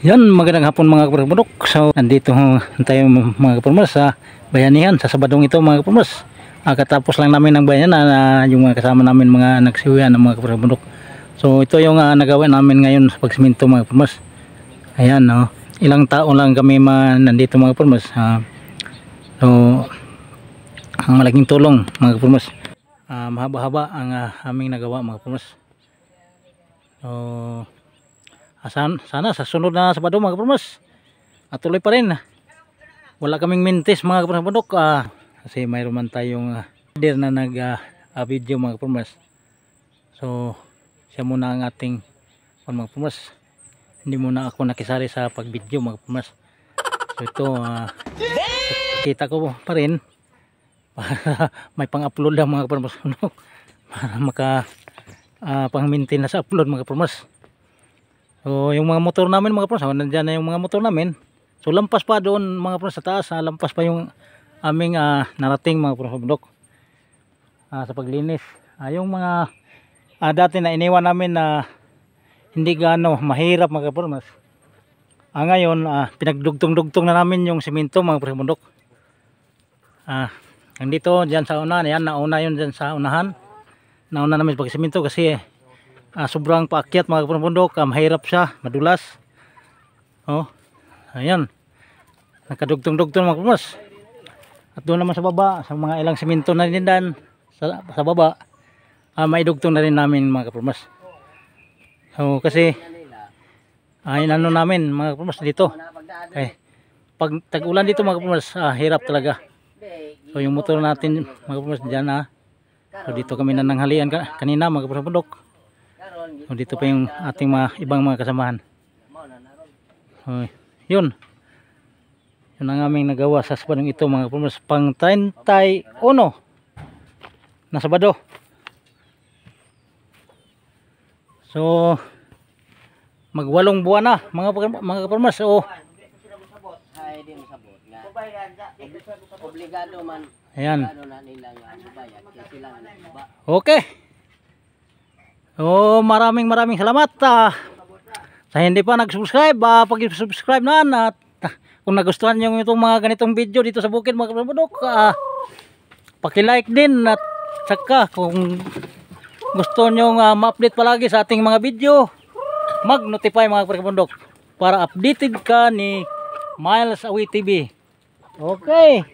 Yan, magandang hapon mga kaparbundok. So, nandito tayo mga kaparbundok sa bayanihan sa Sabadong ito mga kaparbundok. Katapos lang namin ng bayanan na yung mga kasama namin mga nagsiuwian ng mga kaparbundok. So, ito yung nagawa namin ngayon sa pagsiminto mga kaparbundok. Ayan, no. Ilang taon lang kami nandito mga kaparbundok. So, ang malaking tulong mga kaparbundok. Mahaba-haba ang aming nagawa mga kaparbundok. So, sana sa sunod na Sabado mga kaparbundok tuloy pa rin. Wala kaming mintis mga kaparbundok kasi mayroon man tayong leader na nag video mga kaparbundok. So siya muna ang ating mga kaparbundok. Hindi muna ako nakisali sa pag-video mga kaparbundok. So ito kita ko pa rin para may pang-upload lang mga kaparbundok para maka pang-maintain na sa upload mga kaparbundok. So yung mga motor namin mga kaparbundok, nandiyan na yung mga motor namin. So lampas pa doon mga kaparbundok sa taas, lampas pa yung aming narating mga kaparbundok sa paglinis. Yung mga dati na iniwan namin na hindi gaano mahirap mga kaparbundok. Ngayon pinagdugtong-dugtong na namin yung simento mga kaparbundok. Nandito diyan sa unahan, yan nauna yun diyan sa unahan. Nauna namin pagsiminto kasi sobrang paakyat mga kaparbundok, mahirap siya, madulas. Ayan, nakadugtong-dugtong mga kaparbundok. At doon naman sa baba, sa mga ilang simento na rin dan sa baba, maidugtong na rin namin mga kaparbundok. So kasi inano namin mga kaparbundok dito, pag tag-ulan dito mga kaparbundok, hirap talaga. So yung motor natin mga kaparbundok dyan so dito kami nananghalian kanina mga kaparbundok. So dito pa yung ating ibang mga kasamahan. Yun ang aming nagawa sa Sabadong ito mga kaparbundok, pang 31 na Sabado. So mag-8 buwan na mga kaparbundok. So obligado man. Ayan. Okay. So maraming salamat sa hindi pa nag-subscribe, pag-subscribe na at kung nagustuhan niyo itong mga ganitong video dito sa bukid mga kaparbundok, paki-like din at saka kung gusto niyo ma-update palagi sa ating mga video, mag-notify mga kaparbundok para updated ka ni Miles Awi TV. Okay.